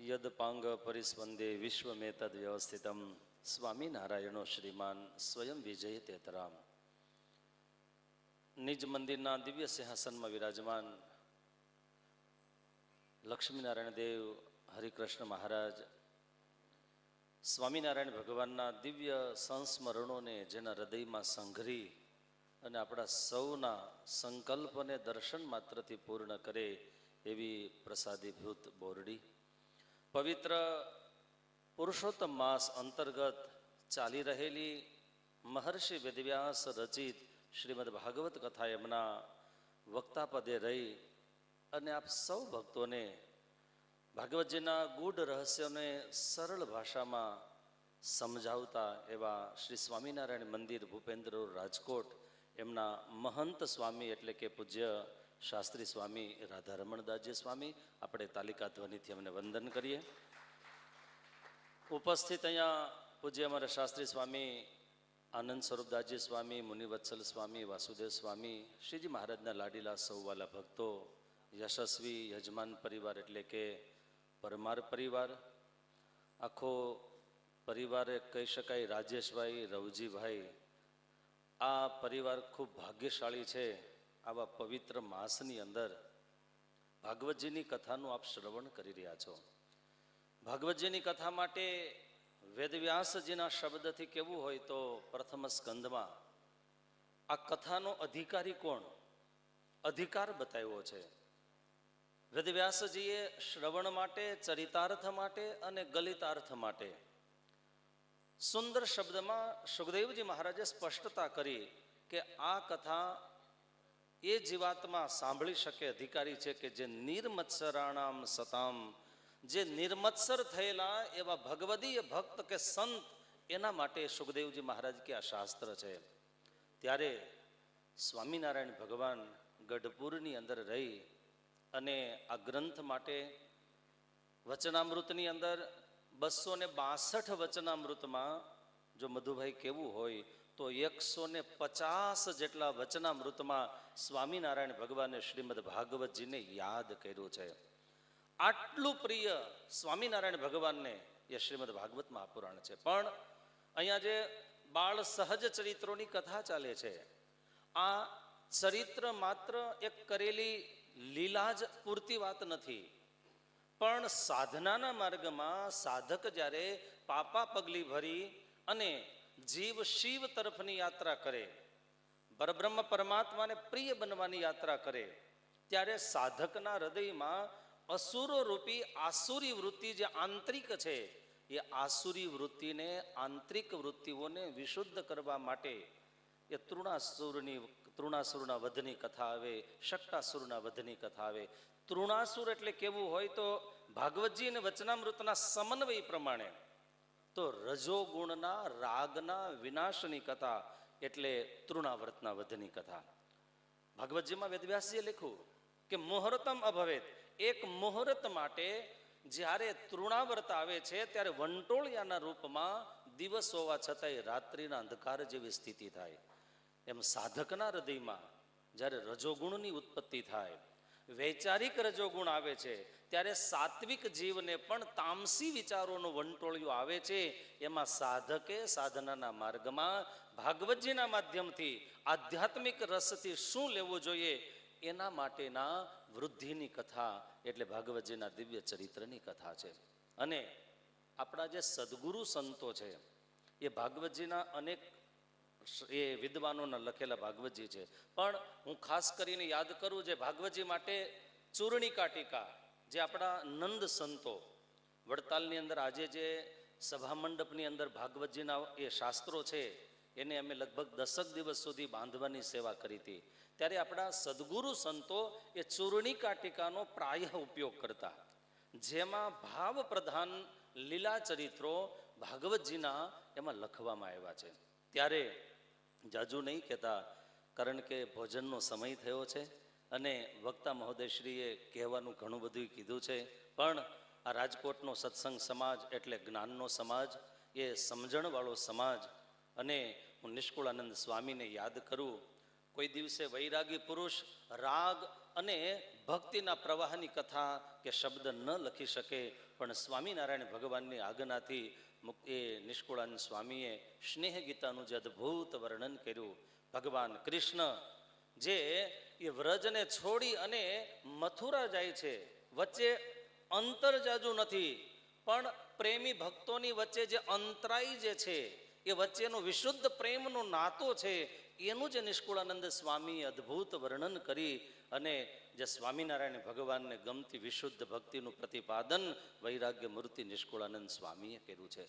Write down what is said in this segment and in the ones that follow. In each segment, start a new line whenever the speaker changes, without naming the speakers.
યદપાંગ પરિસ્પંદે વિશ્વમેતદ વ્યવસ્થિતમ સ્વામિનારાયણો શ્રીમાન સ્વયં વિજય તેતરામ. નિજ મંદિરના દિવ્ય સિંહાસનમાં વિરાજમાન લક્ષ્મીનારાયણ દેવ, હરિકૃષ્ણ મહારાજ, સ્વામિનારાયણ ભગવાનના દિવ્ય સંસ્મરણોને જેના હૃદયમાં સંઘરી અને આપણા સૌના સંકલ્પને દર્શન માત્રથી પૂર્ણ કરે એવી પ્રસાદીભૂત બોરડી. પવિત્ર પુરુષોત્તમ માસ અંતર્ગત ચાલી રહેલી મહર્ષિ વેદવ્યાસ રચિત શ્રીમદ ભાગવત કથા એમના વક્તા પદે રહી અને આપ સૌ ભક્તોને ભાગવતજીના ગૂઢ રહસ્યોને સરળ ભાષામાં સમજાવતા એવા શ્રી સ્વામિનારાયણ મંદિર ભૂપેન્દ્ર રાજકોટ એમના મહંત સ્વામી એટલે કે પૂજ્ય શાસ્ત્રી સ્વામી રાધારમણદાસજી સ્વામી, આપણે તાલિકા ધ્વનિથી અમને વંદન કરીએ. ઉપસ્થિત અહીંયા પૂજ્ય અમારા શાસ્ત્રી સ્વામી આનંદ સ્વરૂપદાસજી સ્વામી, મુનિવત્સલ સ્વામી, વાસુદેવ સ્વામી, શ્રીજી મહારાજના લાડીલા સૌવાલા ભક્તો, યશસ્વી યજમાન પરિવાર એટલે કે પરમાર પરિવાર, આખો પરિવારે કહી શકાય રાજેશભાઈ, રવજીભાઈ, આ પરિવાર ખૂબ ભાગ્યશાળી છે. આવા પવિત્ર માસની અંદર ભાગવતજીની કથાનું આપ શ્રવણ કરી રહ્યા છો. ભાગવતજીની કથા માટે વેદવ્યાસજીના શબ્દથી કેવું હોય તો પ્રથમ સ્કંદમાં આ કથાનો અધિકારી કોણ, અધિકાર બતાવ્યો છે. વેદવ્યાસજીએ શ્રવણ માટે, ચરિતાર્થ માટે અને ગલિતાર્થ માટે સુંદર શબ્દમાં સુખદેવજી મહારાજે સ્પષ્ટતા કરી કે આ કથા એ જીવાત્મા સાંભળી શકે અધિકારી છે કે જે નિર્મત્સરાણામ સતામ, જે નિર્મત્સર થયેલા એવા ભગવદીય ભક્ત કે સંત, એના માટે સુખદેવજી મહારાજ કે આ શાસ્ત્ર છે. ત્યારે સ્વામિનારાયણ ભગવાન ગઢપુરની અંદર રહી અને આ ગ્રંથ માટે વચનામૃતની અંદર 262 વચનામૃતમાં જો મધુભાઈ કેવું હોય તો 150 જેટલા વચનામૃતમાં સ્વામિનારાયણ ભગવાને શ્રીમદ ભાગવતજીને યાદ કર્યું છે. આટલું પ્રિય સ્વામિનારાયણ ભગવાનને એ શ્રીમદ ભાગવત મહાપુરાણ છે. પણ અહીંયા જે બાળ સહજ ચરિત્રોની કથા ચાલે છે, આ ચરિત્ર માત્ર એક કરેલી લીલા જ પૂરતી વાત નથી, પણ સાધનાના માર્ગમાં સાધક જ્યારે પાપા પગલી ભરી અને જીવ શિવ તરફની યાત્રા કરે, પરબ્રહ્મ પરમાત્માને પ્રિય બનવાની યાત્રા કરે, ત્યારે સાધકના હૃદયમાં અસુરો રૂપી આસુરી વૃત્તિ જે આંતરિક છે, એ આસુરી વૃત્તિને, આંતરિક વૃત્તિઓને વિશુદ્ધ કરવા માટે એ તૃણાસુરના વધની કથા આવે, શક્ટાસુરના વધની કથા આવે. તૃણાસુર એટલે કેવું હોય તો ભાગવતજી અને વચનામૃતના સમન્વય પ્રમાણે તો રજોગુણના રાગના વિનાશની કથા એટલે તૃણાવર્તના વધની કથા. ભાગવતજીમાં વેદવ્યાસજીએ લખ્યું કે મુહૂર્તમ અભવેત, એક મુહૂર્ત માટે જ્યારે તૃણાવર્ત આવે છે ત્યારે વંટોળિયાના રૂપમાં દિવસ હોવા છતાંય રાત્રિના અંધકાર જેવી સ્થિતિ થાય. એમ સાધકના હૃદયમાં જ્યારે રજોગુણની ઉત્પત્તિ થાય, વૈચારિક રજોગુણ આવે છે, ત્યારે સાત્વિક જીવને પણ તામસી વિચારોનો વંટોળિયો આવે છે. એમાં સાધકે સાધનાના માર્ગમાં ભાગવતજીના માધ્યમથી આધ્યાત્મિક રસથી શું લેવું જોઈએ એના માટેના વૃદ્ધિની કથા એટલે ભાગવતજીના દિવ્ય ચરિત્રની કથા છે. અને આપણા જે સદગુરુ સંતો છે એ ભાગવતજીના અનેક એ વિદ્વાનોના લખેલા ભાગવતજી છે, પણ હું ખાસ કરીને યાદ કરું જે ભાગવતજી માટે ચૂર્ણિકા ટીકા જે આપણા નંદ સંતો વડતાલની અંદર આજે જે સભા મંડપની અંદર ભાગવતજીના એ શાસ્ત્રો છે એને અમે લગભગ 10 દિવસ સુધી બાંધવાની સેવા કરી હતી. ત્યારે આપણા સદગુરુ સંતો એ ચૂર્ણિકા ટીકાનો પ્રાય ઉપયોગ કરતા, જેમાં ભાવ પ્રધાન લીલા ચરિત્રો ભાગવતજીના એમાં લખવામાં આવ્યા છે. ત્યારે જાજુ નહીં કહેતા, કારણ કે ભોજનનો સમય થયો છે અને વક્તા મહોદયશ્રીએ કહેવાનું ઘણું બધું કીધું છે. પણ આ રાજકોટનો સત્સંગ સમાજ એટલે જ્ઞાનનો સમાજ, એ સમજણવાળો સમાજ, અને હું નિષ્કુળાનંદ સ્વામીને યાદ કરું. કોઈ દિવસે વૈરાગી પુરુષ રાગ અને ભક્તિના પ્રવાહની કથા કે શબ્દ ન લખી શકે, પણ સ્વામિનારાયણ ભગવાનની આજ્ઞાથી એ નિષ્કુળાનંદ સ્વામીએ સ્નેહ ગીતાનું જે અદ્ભુત વર્ણન કર્યું. ભગવાન કૃષ્ણ જે એ વ્રજને છોડી અને મથુરા જાય છે, વચ્ચે અંતર જાજુ નથી, પણ પ્રેમી ભક્તોની વચ્ચે જે અંતરાય જે છે એ વચ્ચેનો વિશુદ્ધ પ્રેમનો નાતો છે, એનું જે નિષ્કુળાનંદ સ્વામીએ અદ્ભુત વર્ણન કરી અને જે સ્વામિનારાયણ ભગવાનને ગમતી વિશુદ્ધ ભક્તિનું પ્રતિપાદન વૈરાગ્ય મૂર્તિ નિષ્કુળાનંદ સ્વામીએ કર્યું છે.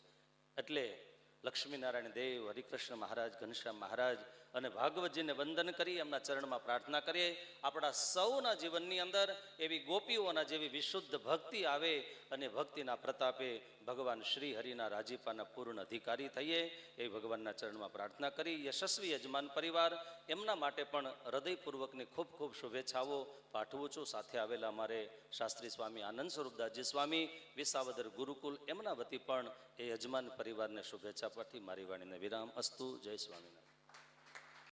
એટલે લક્ષ્મીનારાયણ દેવ, હરિકૃષ્ણ મહારાજ, ઘનશ્યામ મહારાજ અને ભાગવતજીને વંદન કરી એમના ચરણમાં પ્રાર્થના કરીએ આપણા સૌના જીવનની અંદર એવી ગોપીઓના જેવી વિશુદ્ધ ભક્તિ આવે અને ભક્તિના પ્રતાપે ભગવાન શ્રી હરિના રાજીપાના પૂર્ણ અધિકારી થઈએ એ ભગવાનના ચરણમાં પ્રાર્થના કરી. યશસ્વી યજમાન પરિવાર એમના માટે પણ હૃદયપૂર્વકની ખૂબ ખૂબ શુભેચ્છાઓ પાઠવું છું. સાથે આવેલા અમારે શાસ્ત્રી સ્વામી આનંદ સ્વરૂપદાસજી સ્વામી, વિસાવદર ગુરુકુલ, એમના વતી પણ એ યજમાન પરિવારને શુભેચ્છા પાઠવી મારી વાણીને વિરામ. અસ્તુ. જય સ્વામિનારાયણ.